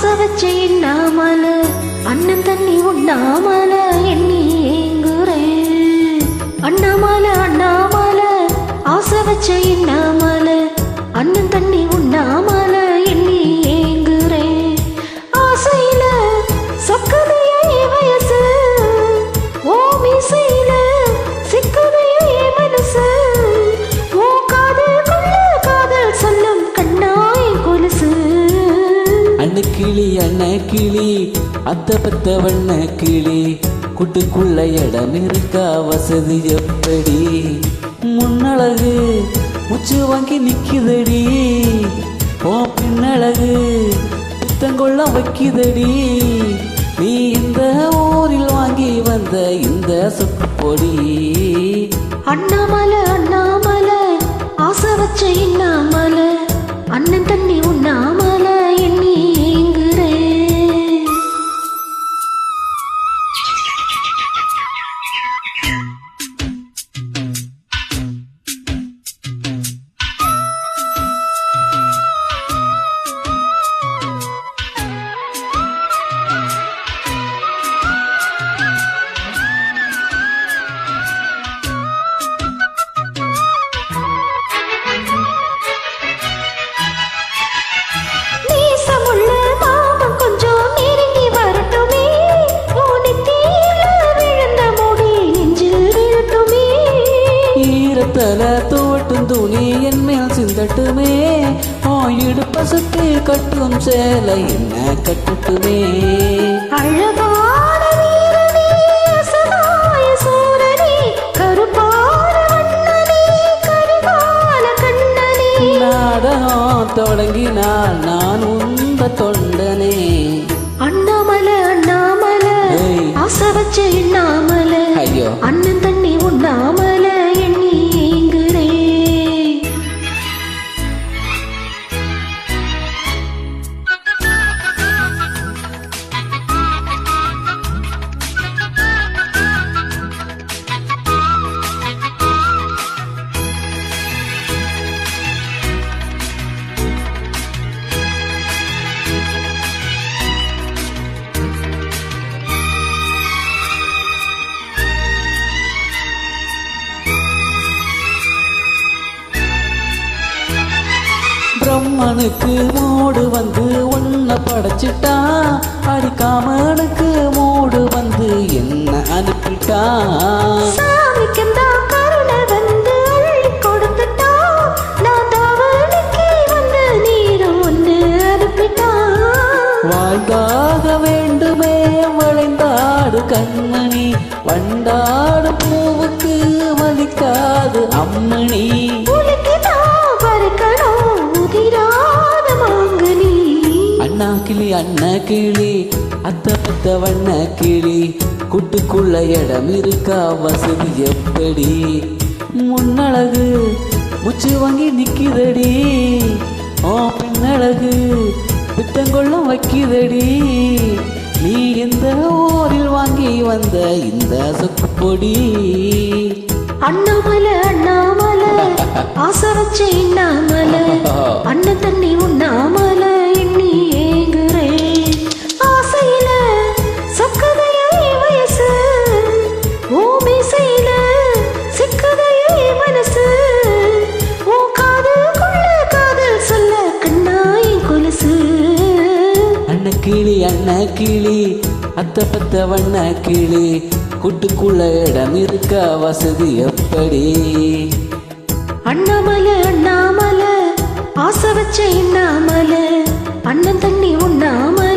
ஆசை வச்சு எண்ணாமல அண்ணன் தண்ணி உண்ணாமல எண்ணி ஏங்குறேன். அண்ணாமல அண்ணாமல ஆசை வச்சு எண்ணாமல அண்ணன் தண்ணி உண்ணாமல எண்ணி ஏங்குறேன். ஆசையில சொக்கதையே வயசு ஓ மீசையில சிக்கதையே மனசு ஓ காதல் கொள்ள காதல் சொல்லும் கண்ணாய் கொலுசு. அண்ண கிளி அத்த பத்த வண்ண கிளி கூட்டுக்குள்ள இடம் இருக்கா வசதி எப்படி? முன்னழகு முச்சு வாங்கி நிக்குதடி ஓ பின்னழகு புத்தங்கொள்ள வைக்குதடி. நீ இந்த ஊரில் வாங்கி வந்த இந்த சொக்கு பொடி. அண்ணாமல அண்ணாமல ஆசை வச்ச எண்ணாமல அண்ணன் தண்ணி உண்ணாமல எண்ணி ஏங்குறேன். தோட்டும் துணி என் மேல் சிந்தட்டுமே ஓ இடுப்ப சுத்தி கட்டும் சேலை என்ன கட்டுட்டுமே. அழகான வீரனே அசகாய சூரனே கருப்பான வண்ணனே கரிகால கண்ணனே. நாடகம் தொடங்கினால் நான் உந்த தொண்டனே. அண்ணாமல அண்ணாமல ஆசை வச்ச எண்ணாமல ஐயோ அண்ணன் தண்ணி உண்ணாமல எண்ணி ஏங்குறேன். பிரம்மனுக்கு மூடு வந்து உன்னை படைச்சிட்டா அடிக்காமனுக்கு மூடு வந்து என்ன அனுப்பிட்டா. சாமிக்குந்தான் கருணை வந்து அள்ளி கொடுத்துட்டா நான் தாவணிக்கு வந்து நீரும் ஒன்று அனுப்பிட்டா. வாழ்ந்தாக வேண்டுமே வளைந்தாடு கண்மணி வண்டாடு பூவுக்கு வலிக்காது அம்மணி. அண்ண கிளி அத்த பத்த வண்ண கிளி கூட்டுக்குள்ள இடம் இருக்கா வசதி எப்படி? முன்னழகு முச்சு வாங்கி நிக்குதடி ஓ பின்னழகு பித்தங்கொள்ளும் வைக்குதடி. நீ எந்த ஊரில் வாங்கி வந்த இந்த சொக்கு பொடி. அண்ணாமல அண்ணாமல ஆசை வச்ச எண்ணாமல அண்ணன் தண்ணி உண்ணாமல எண்ணி ஏங்குறேன். ஆசையில சொக்கதையே வயசு ஓ மீசையில சிக்கதையே மனசு ஓ காதல் கொள்ள காதல் சொல்ல கண்ணாய் கொலுசு. அண்ண கிளி அத்த பத்த வண்ண கிளி கூட்டுக்குள்ள இடம் இருக்கா வசதி எப்படி? அண்ணாமல அண்ணாமல ஆசை வச்ச எண்ணாமல அண்ணன் தண்ணி உண்ணாமல